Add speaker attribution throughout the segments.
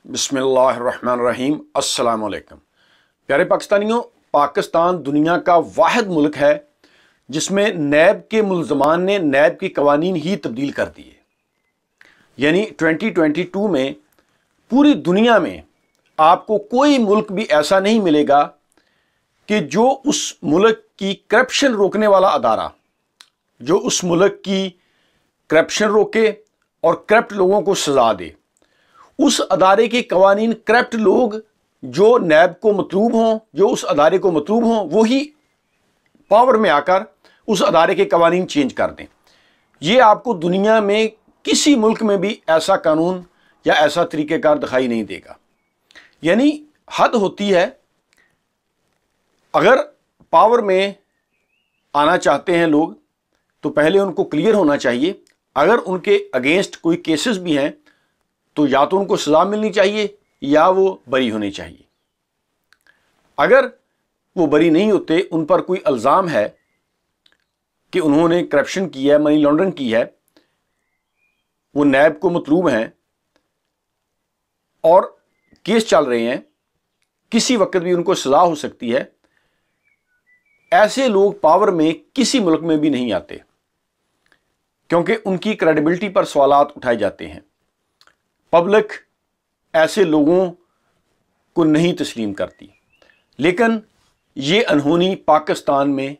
Speaker 1: बिस्मिल्लाहिर्रहमानिर्रहीम। अस्सलाम वालेकुम। प्यारे पाकिस्तानियों, पाकिस्तान दुनिया का वाहिद मुल्क है जिसमें नैब के मुल्ज़मान ने नैब के कवानीन ही तब्दील कर दिए। यानी 2022 में पूरी दुनिया में आपको कोई मुल्क भी ऐसा नहीं मिलेगा कि जो उस मुल्क की करप्शन रोकने वाला अदारा, जो उस मुल्क की करप्शन रोके और करप्ट लोगों को सजा दे, उस अदारे के कवानीन करप्ट लोग जो नैब को मतलूब हों, जो उस अदारे को मतलूब हों, वही पावर में आकर उस अदारे के कवानीन चेंज कर दें। ये आपको दुनिया में किसी मुल्क में भी ऐसा कानून या ऐसा तरीक़ेकार दिखाई नहीं देगा। यानी हद होती है, अगर पावर में आना चाहते हैं लोग तो पहले उनको क्लियर होना चाहिए। अगर उनके अगेंस्ट कोई केसेस भी हैं तो या तो उनको सज़ा मिलनी चाहिए या वो बरी होने चाहिए। अगर वो बरी नहीं होते, उन पर कोई इल्ज़ाम है कि उन्होंने करप्शन की है, मनी लॉन्ड्रिंग की है, वो नैब को मतलूब हैं और केस चल रहे हैं, किसी वक्त भी उनको सज़ा हो सकती है, ऐसे लोग पावर में किसी मुल्क में भी नहीं आते क्योंकि उनकी क्रेडिबिलिटी पर सवालात उठाए जाते हैं। पब्लिक ऐसे लोगों को नहीं तस्लीम करती, लेकिन ये अनहोनी पाकिस्तान में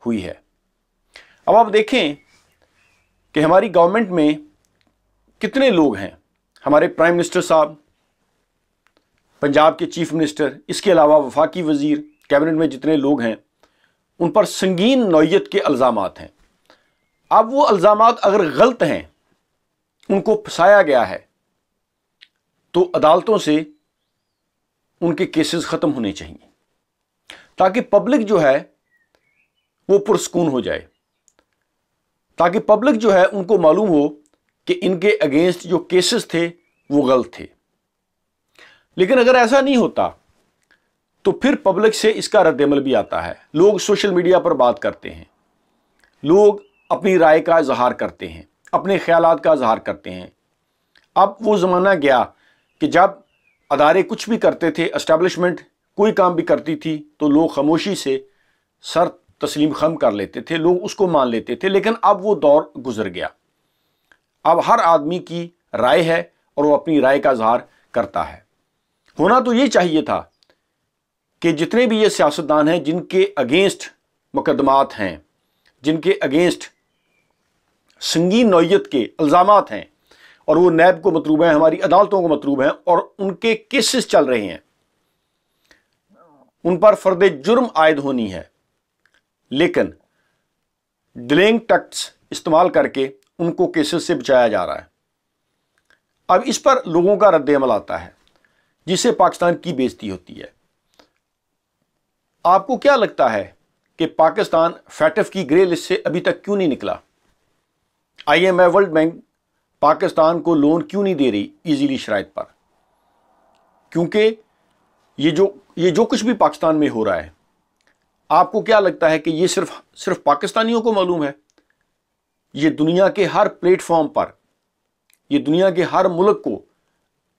Speaker 1: हुई है। अब आप देखें कि हमारी गवर्नमेंट में कितने लोग हैं। हमारे प्राइम मिनिस्टर साहब, पंजाब के चीफ मिनिस्टर, इसके अलावा वफाकी वज़ीर, कैबिनेट में जितने लोग हैं, उन पर संगीन नौयत के इल्ज़ामात हैं। अब वो इल्ज़ामात अगर गलत हैं, उनको फंसाया गया है, तो अदालतों से उनके केसेस ख़त्म होने चाहिए ताकि पब्लिक जो है वो पुरस्कून हो जाए, ताकि पब्लिक जो है उनको मालूम हो कि इनके अगेंस्ट जो केसेस थे वो गलत थे। लेकिन अगर ऐसा नहीं होता तो फिर पब्लिक से इसका रद्दअमल भी आता है। लोग सोशल मीडिया पर बात करते हैं, लोग अपनी राय का इजहार करते हैं, अपने ख्यालात का इजहार करते हैं। अब वो ज़माना गया कि जब अदारे कुछ भी करते थे, एस्टैब्लिशमेंट कोई काम भी करती थी तो लोग खामोशी से सर तस्लीम खम कर लेते थे, लोग उसको मान लेते थे। लेकिन अब वो दौर गुजर गया। अब हर आदमी की राय है और वो अपनी राय का इजहार करता है। होना तो ये चाहिए था कि जितने भी ये सियासतदान हैं जिनके अगेंस्ट मुकदमात हैं, जिनके अगेंस्ट संगीन नौयत के इल्ज़ामात हैं और वो नैब को मतलूब हैं, हमारी अदालतों को मतलूब हैं और उनके केसेस चल रहे हैं, उन पर फर्द जुर्म आयद होनी है, लेकिन डिलेइंग टैक्टिक्स इस्तेमाल करके उनको केसेस से बचाया जा रहा है। अब इस पर लोगों का रद्द-ए-अमल आता है जिससे पाकिस्तान की बेइज्जती होती है। आपको क्या लगता है कि पाकिस्तान फैटफ की ग्रे लिस्ट से अभी तक क्यों नहीं निकला? IMF, वर्ल्ड बैंक पाकिस्तान को लोन क्यों नहीं दे रही इजीली शराइत पर? क्योंकि ये जो कुछ भी पाकिस्तान में हो रहा है, आपको क्या लगता है कि ये सिर्फ पाकिस्तानियों को मालूम है? ये दुनिया के हर प्लेटफॉर्म पर, ये दुनिया के हर मुल्क को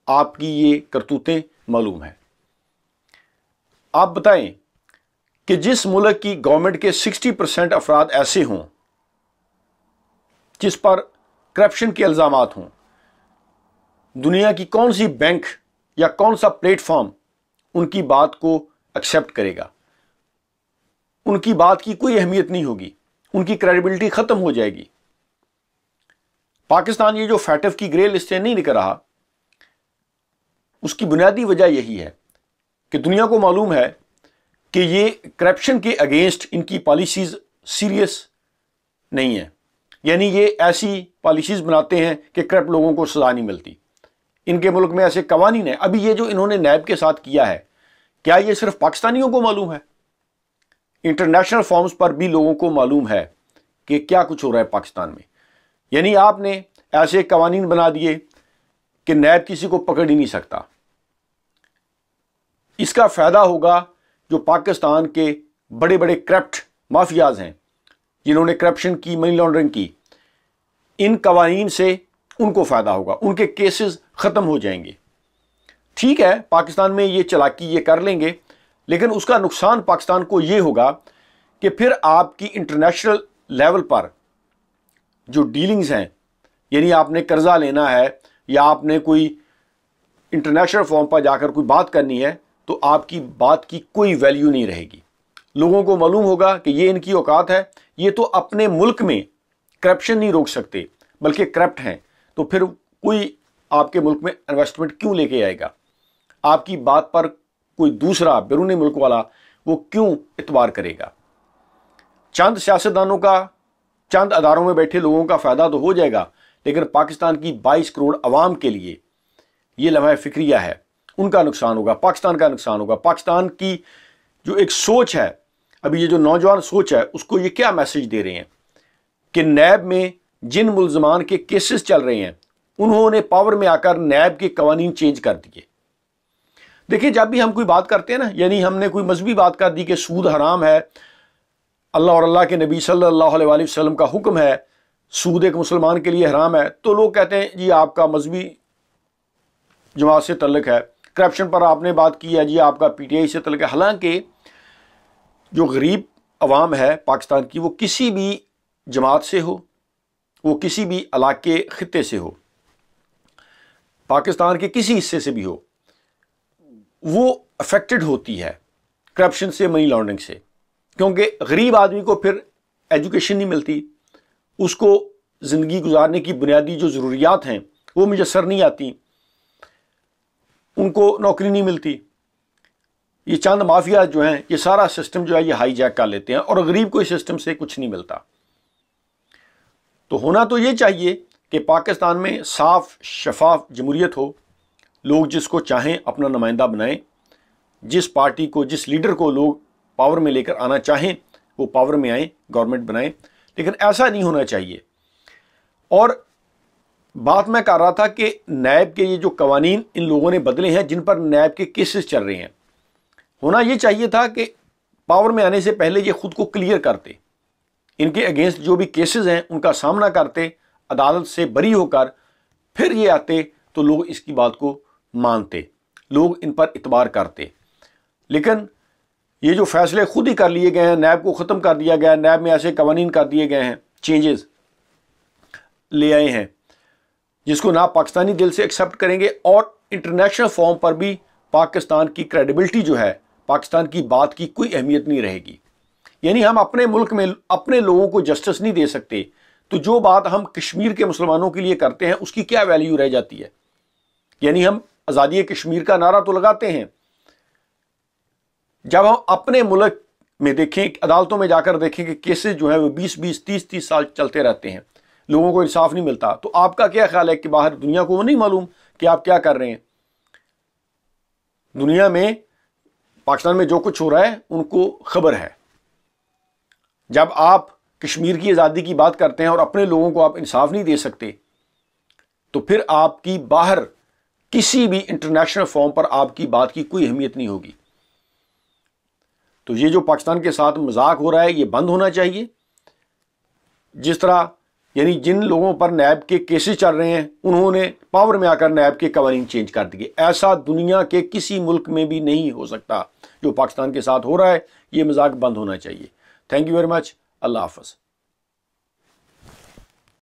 Speaker 1: आपकी ये करतूतें मालूम है। आप बताएं कि जिस मुल्क की गवर्नमेंट के 60% अफराद ऐसे हों जिस पर करप्शन के इल्ज़ामात हों, दुनिया की कौन सी बैंक या कौन सा प्लेटफॉर्म उनकी बात को एक्सेप्ट करेगा? उनकी बात की कोई अहमियत नहीं होगी, उनकी क्रेडिबिलिटी ख़त्म हो जाएगी। पाकिस्तान ये जो फैटफ की ग्रे लिस्ट से नहीं निकल रहा, उसकी बुनियादी वजह यही है कि दुनिया को मालूम है कि ये करप्शन के अगेंस्ट इनकी पॉलिसीज़ सीरियस नहीं है। यानी ये ऐसी पॉलिसीज़ बनाते हैं कि करप्ट लोगों को सज़ा नहीं मिलती। इनके मुल्क में ऐसे कवानीन हैं। अभी ये जो इन्होंने नैब के साथ किया है, क्या ये सिर्फ पाकिस्तानियों को मालूम है? इंटरनेशनल फॉर्म्स पर भी लोगों को मालूम है कि क्या कुछ हो रहा है पाकिस्तान में। यानी आपने ऐसे कवानीन बना दिए कि नैब किसी को पकड़ ही नहीं सकता। इसका फ़ायदा होगा जो पाकिस्तान के बड़े बड़े करप्ट माफियाज हैं जिन्होंने करप्शन की, मनी लॉन्ड्रिंग की। इन कवानीन से उनको फ़ायदा होगा, उनके केसेस ख़त्म हो जाएंगे। ٹھیک ہے پاکستان میں یہ چالاکی یہ کر لیں گے، لیکن اس کا نقصان پاکستان کو یہ ہوگا کہ پھر آپ کی انٹرنیشنل لیول پر جو ڈیلنگز ہیں، یعنی آپ نے قرضہ لینا ہے یا آپ نے کوئی انٹرنیشنل فورم پر جا کر کوئی بات کرنی ہے، تو آپ کی بات کی کوئی ویلیو نہیں رہے گی۔ لوگوں کو معلوم ہوگا کہ یہ ان کی اوقات ہے، یہ تو اپنے ملک میں کرپشن نہیں روک سکتے بلکہ کرپٹ ہیں، تو پھر کوئی آپ کے ملک میں انویسٹمنٹ کیوں لے کے آئے گا؟ آپ کی بات پر کوئی دوسرا بیرونی ملک والا وہ کیوں اعتبار کرے گا؟ چند سیاستدانوں کا، چند اداروں میں بیٹھے لوگوں کا فائدہ تو ہو جائے گا، لیکن پاکستان کی 22 کروڑ عوام کے لیے یہ لمحہ فکریہ ہے، ان کا نقصان ہوگا، پاکستان کا نقصان ہوگا۔ پاکستان کی جو ایک سوچ ہے، ابھی یہ جو نوجوان سوچ ہے، اس کو یہ کیا میسج دے رہے ہیں کہ نیب میں جن ملزمان کے کیسز چل رہے ہیں انہوں نے پاور میں آ کر نیب کے قوانین چینج کر دیے۔ دیکھیں جب بھی ہم کوئی بات کرتے ہیں نا، یعنی ہم نے کوئی مذہبی بات کر دی کہ سود حرام ہے، اللہ اور اللہ کے نبی صلی اللہ علیہ وآلہ وسلم کا حکم ہے، سود ایک مسلمان کے لیے حرام ہے، تو لوگ کہتے ہیں جی آپ کا مذہبی جماعت سے تعلق ہے۔ کرپشن پر آپ نے بات کی ہے، جی آپ کا پی ٹی آئی سے تعلق ہے۔ حالانکہ جو غریب عوام ہے پاکستان کی، وہ کسی بھی جماعت سے ہو، وہ کسی بھی علاقے خطے سے ہو، پاکستان کے کسی حصے سے بھی ہو، وہ افیکٹڈ ہوتی ہے کرپشن سے، منی لانڈرنگ سے، کیونکہ غریب آدمی کو پھر ایجوکیشن نہیں ملتی، اس کو زندگی گزارنے کی بنیادی جو ضروریات ہیں وہ میسر نہیں آتی، ان کو نوکری نہیں ملتی۔ یہ چند مافیا جو ہیں یہ سارا سسٹم جو ہے یہ ہائی جیک کر لیتے ہیں، اور غریب کو اس سسٹم سے کچھ نہیں ملتا۔ تو ہونا تو یہ چاہیے کہ پاکستان میں صاف شفاف جمہوریت ہو، لوگ جس کو چاہیں اپنا نمائندہ بنائیں، جس پارٹی کو، جس لیڈر کو لوگ پاور میں لے کر آنا چاہیں وہ پاور میں آئیں، گورنمنٹ بنائیں، لیکن ایسا نہیں ہونا چاہیے۔ اور بات میں کر رہا تھا کہ نیب کے یہ جو قوانین ان لوگوں نے بدلے ہیں جن پر نیب کے کیسز چل رہے ہیں، ہونا یہ چاہیے تھا کہ پاور میں آنے سے پہلے یہ خود کو کلیئر کرتے، ان کے اگینسٹ جو بھی کیسز ہیں ان کا سامنا کرتے، عدالت سے بری ہو کر پھر یہ آتے، تو لوگ اس کی بات کو مانتے، لوگ ان پر اعتبار کرتے۔ لیکن یہ جو فیصلے خود ہی کر لیے گئے ہیں، نیب کو ختم کر دیا گیا ہے، نیب میں ایسے قوانین کر دیے گئے ہیں، چینجز لے آئے ہیں جس کو نہ پاکستانی دل سے ایکسیپٹ کریں گے، اور انٹرنیشنل فورم پر بھی پاکستان کی کریڈیبلٹی جو ہے، پاکستان کی بات کی کوئی اہمیت نہیں رہے گی۔ یعنی ہم اپنے ملک میں اپنے لوگوں کو جسٹس نہیں دے سکتے، تو جو بات ہم کشمیر کے مسلمانوں کے لیے کرتے ہیں اس کی کیا ویلیو رہ جاتی ہے؟ یعنی ہم آزادی کشمیر کا نعرہ تو لگاتے ہیں، جب ہم اپنے ملک میں دیکھیں، عدالتوں میں جا کر دیکھیں کہ کیسز جو ہیں وہ 20 30 سال چلتے رہتے ہیں، لوگوں کو انصاف نہیں ملتا، تو آپ کا کیا خیال ہے کہ باہر دنیا کو وہ نہیں معلوم کہ آپ کیا کر رہے ہیں؟ دنیا میں پاکستان میں جو کچھ ہو رہا ہے ان کو خبر ہے۔ جب آپ کشمیر کی آزادی کی بات کرتے ہیں اور اپنے لوگوں کو آپ انصاف نہیں دے سکتے، تو پھر آپ کی باہر کسی بھی انٹرنیشنل فورم پر آپ کی بات کی کوئی اہمیت نہیں ہوگی۔ تو یہ جو پاکستان کے ساتھ مذاق ہو رہا ہے یہ بند ہونا چاہیے۔ جس طرح یعنی جن لوگوں پر نیب کے کیسز چل رہے ہیں انہوں نے پاور میں آ کر نیب کے قوانین چینج کر دیے، ایسا دنیا کے کسی ملک میں بھی نہیں ہو سکتا۔ جو پاکستان کے ساتھ ہو رہا ہے یہ مذاق بند ہونا چاہیے۔ تھینک یو ویری مچ، اللہ حافظ۔